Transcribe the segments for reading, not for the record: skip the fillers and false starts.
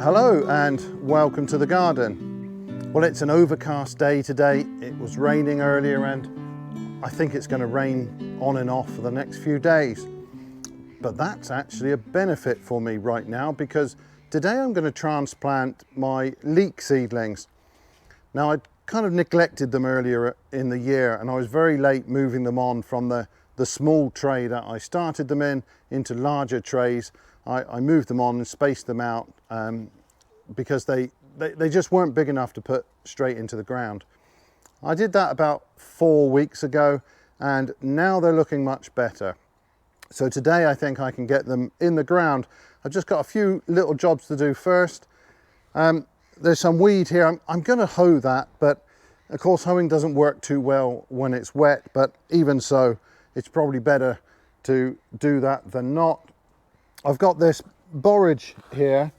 Hello and welcome to the garden. Well, it's an overcast day today. It was raining earlier and I think it's going to rain on and off for the next few days. But that's actually a benefit for me right now because today I'm going to transplant my leek seedlings. Now, I'd kind of neglected them earlier in the year and I was very late moving them on from the small tray that I started them in into larger trays. I moved them on and spaced them out because they just weren't big enough to put straight into the ground. I did that about 4 weeks ago and now they're looking much better. So today I think I can get them in the ground. I've just got a few little jobs to do first. There's some weed here. I'm going to hoe that, but of course hoeing doesn't work too well when it's wet, but even so, it's probably better to do that than not. I've got this borage here,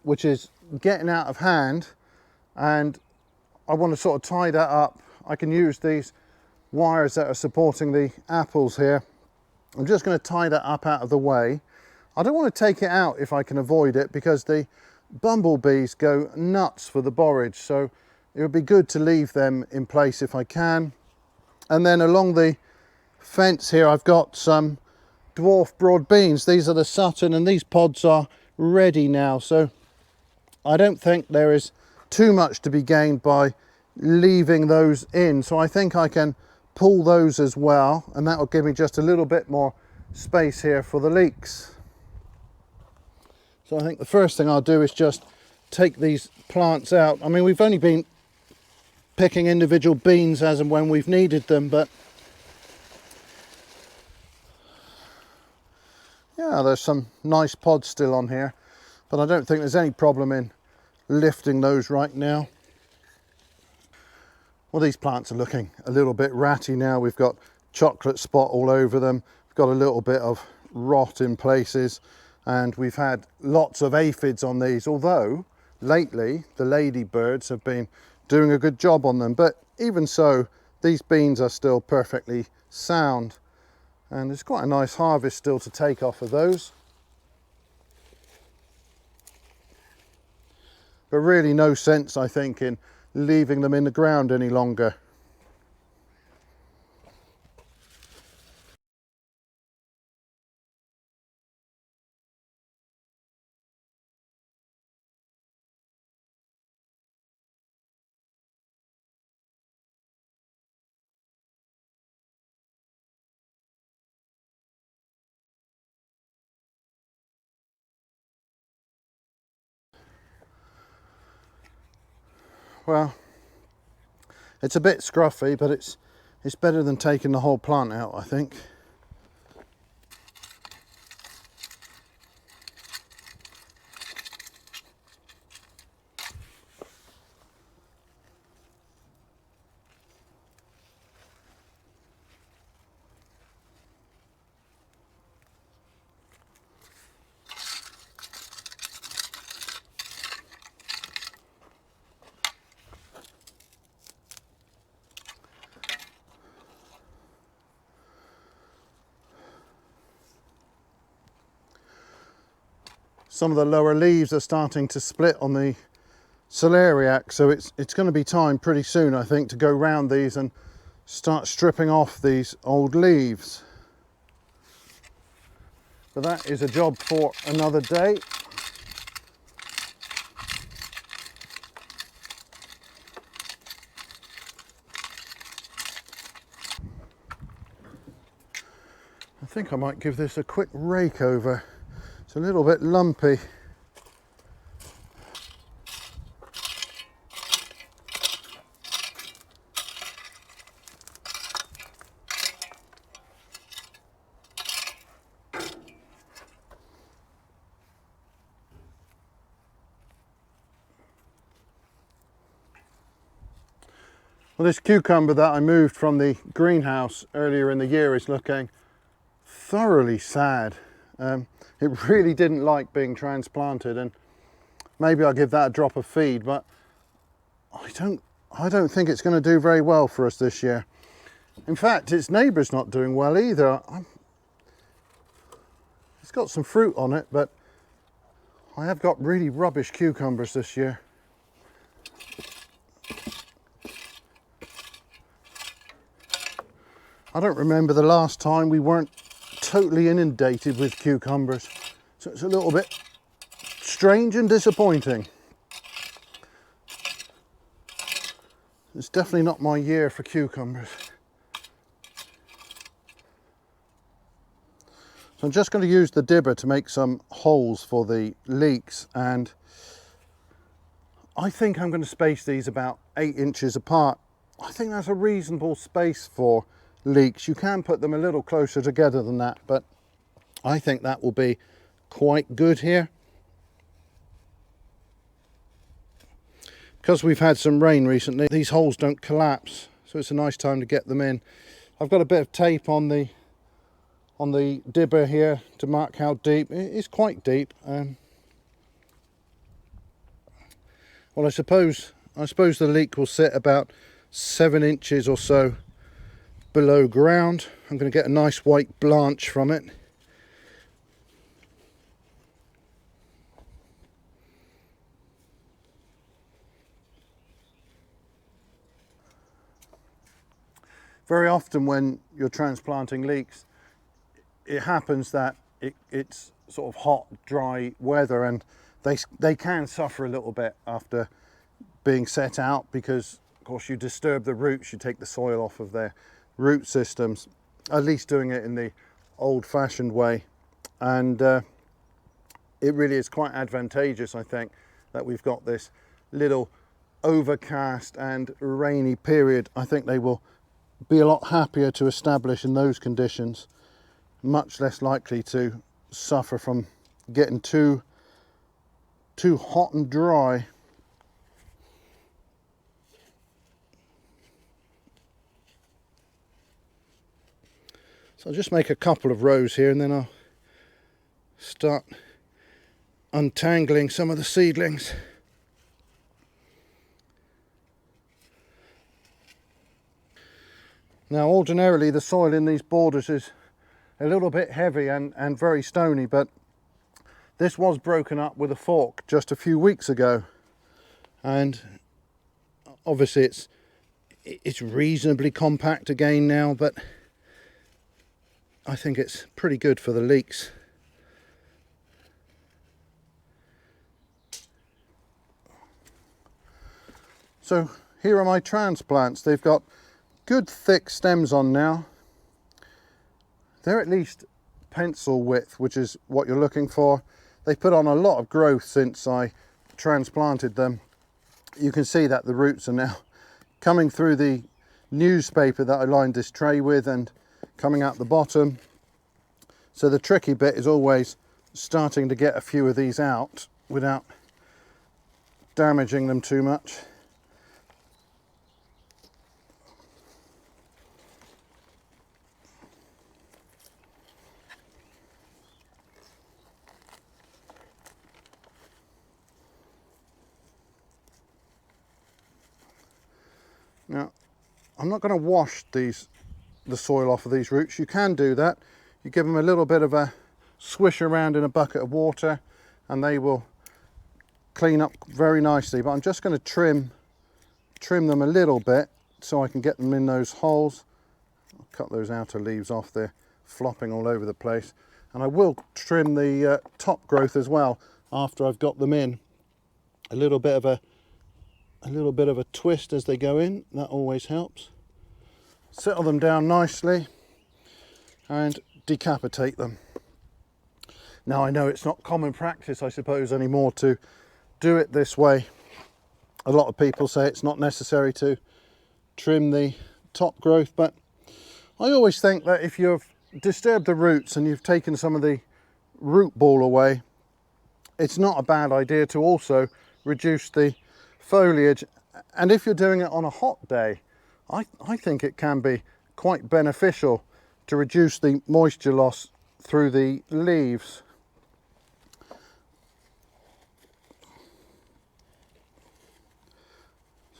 which is getting out of hand, and I want to sort of tie that up. I can use these wires that are supporting the apples here. I'm just going to tie that up out of the way. I don't want to take it out if I can avoid it because the bumblebees go nuts for the borage, so it would be good to leave them in place if I can. And then along the fence here I've got some dwarf broad beans. These are the Sutton and these pods are ready now, so I don't think there is too much to be gained by leaving those in, so I think I can pull those as well, and that will give me just a little bit more space here for the leeks. So I think the first thing I'll do is just take these plants out. I mean, we've only been picking individual beans as and when we've needed them, but yeah, there's some nice pods still on here, but I don't think there's any problem in lifting those right now. Well, these plants are looking a little bit ratty now. We've got chocolate spot all over them. We've got a little bit of rot in places, and we've had lots of aphids on these, although lately the ladybirds have been doing a good job on them. But even so, these beans are still perfectly sound. And there's quite a nice harvest still to take off of those. But really no sense, I think, in leaving them in the ground any longer. Well, it's a bit scruffy, but it's better than taking the whole plant out, I think. Some of the lower leaves are starting to split on the celeriac, so it's going to be time pretty soon, I think, to go round these and start stripping off these old leaves. But that is a job for another day. I think I might give this a quick rake over. It's a little bit lumpy. Well, this cucumber that I moved from the greenhouse earlier in the year is looking thoroughly sad. It really didn't like being transplanted, and maybe I'll give that a drop of feed, but I don't think it's going to do very well for us this year. In fact, its neighbour's not doing well either. It's got some fruit on it, but I have got really rubbish cucumbers this year. I don't remember the last time we weren't totally inundated with cucumbers. So it's a little bit strange and disappointing. It's definitely not my year for cucumbers. So I'm just going to use the dibber to make some holes for the leeks, and I think I'm going to space these about 8 inches apart. I think that's a reasonable space for leeks. You can put them a little closer together than that, but I think that will be quite good here. Because we've had some rain recently, these holes don't collapse, so it's a nice time to get them in. I've got a bit of tape on the dibber here to mark how deep. It is quite deep. Well, I suppose the leek will sit about 7 inches or so below ground. I'm going to get a nice white blanch from it. Very often when you're transplanting leeks, it happens that it's sort of hot, dry weather, and they can suffer a little bit after being set out, because of course you disturb the roots, you take the soil off of their root systems, at least doing it in the old-fashioned way. And it really is quite advantageous, I think, that we've got this little overcast and rainy period. I think they will be a lot happier to establish in those conditions, much less likely to suffer from getting too hot and dry. So I'll just make a couple of rows here, and then I'll start untangling some of the seedlings. Now, ordinarily the soil in these borders is a little bit heavy and very stony, but this was broken up with a fork just a few weeks ago, and obviously it's reasonably compact again now, but I think it's pretty good for the leeks. So here are my transplants. They've got good thick stems on now. They're at least pencil width, which is what you're looking for. They put on a lot of growth since I transplanted them. You can see that the roots are now coming through the newspaper that I lined this tray with and coming out the bottom. So the tricky bit is always starting to get a few of these out without damaging them too much. Now, I'm not going to wash the soil off of these roots. You can do that. You give them a little bit of a swish around in a bucket of water and they will clean up very nicely. But I'm just going to trim them a little bit so I can get them in those holes. I'll cut those outer leaves off, they're flopping all over the place. And I will trim the top growth as well after I've got them in. A little bit of a twist as they go in, that always helps. Settle them down nicely and decapitate them. Now, I know it's not common practice, I suppose, anymore to do it this way. A lot of people say it's not necessary to trim the top growth, but I always think that if you've disturbed the roots and you've taken some of the root ball away, it's not a bad idea to also reduce the foliage. And if you're doing it on a hot day, I think it can be quite beneficial to reduce the moisture loss through the leaves.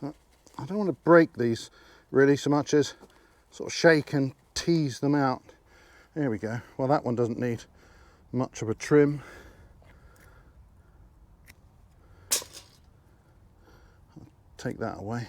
So I don't want to break these really so much as sort of shake and tease them out. There we go. Well, that one doesn't need much of a trim. take that away.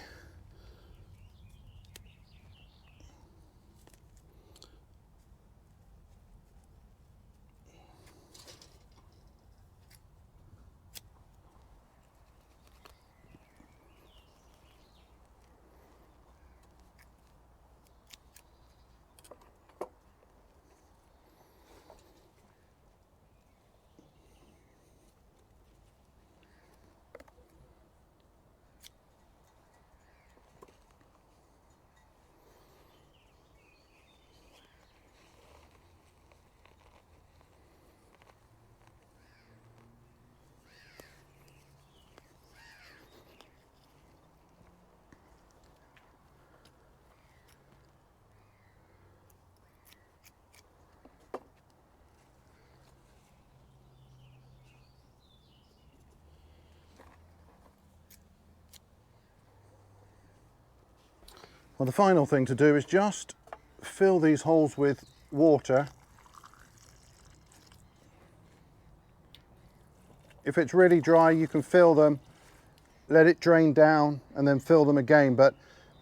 Well, the final thing to do is just fill these holes with water. If it's really dry, you can fill them, let it drain down and then fill them again. But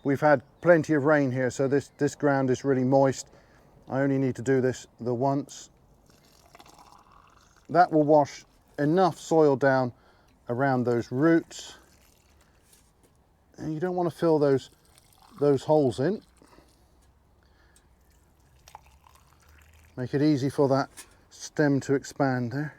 we've had plenty of rain here, so this ground is really moist. I only need to do this the once. That will wash enough soil down around those roots. And you don't want to fill those holes in. Make it easy for that stem to expand there.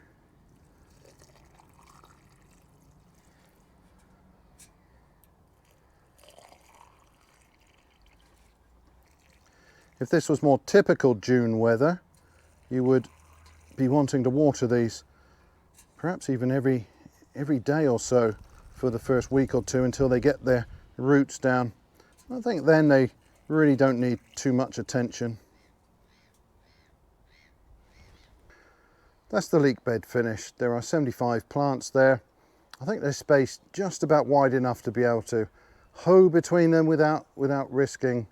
If this was more typical June weather, you would be wanting to water these perhaps even every day or so for the first week or two until they get their roots down. I think then they really don't need too much attention. That's the leek bed finished. There are 75 plants there. I think they're spaced just about wide enough to be able to hoe between them without risking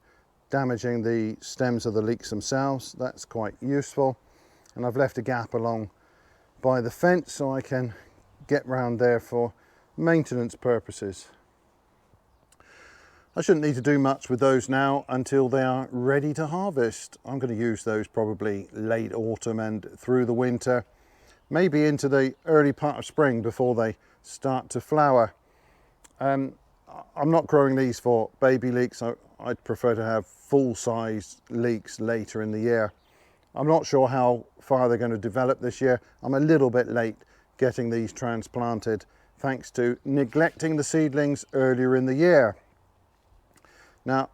damaging the stems of the leeks themselves. That's quite useful. And I've left a gap along by the fence so I can get round there for maintenance purposes. I shouldn't need to do much with those now until they are ready to harvest. I'm going to use those probably late autumn and through the winter, maybe into the early part of spring before they start to flower. I'm not growing these for baby leeks. I'd prefer to have full-size leeks later in the year. I'm not sure how far they're going to develop this year. I'm a little bit late getting these transplanted thanks to neglecting the seedlings earlier in the year. Now,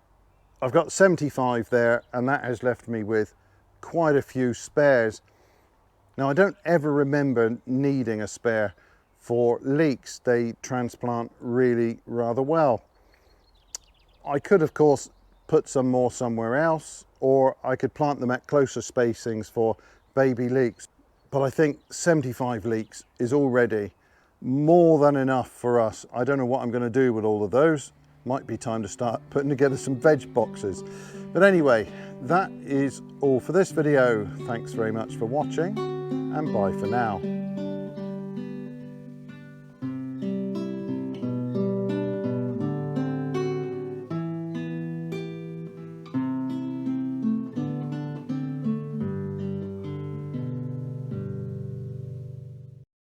I've got 75 there, and that has left me with quite a few spares. Now, I don't ever remember needing a spare for leeks. They transplant really rather well. I could, of course, put some more somewhere else, or I could plant them at closer spacings for baby leeks. But I think 75 leeks is already more than enough for us. I don't know what I'm going to do with all of those. Might be time to start putting together some veg boxes. But anyway, that is all for this video. Thanks very much for watching, and bye for now.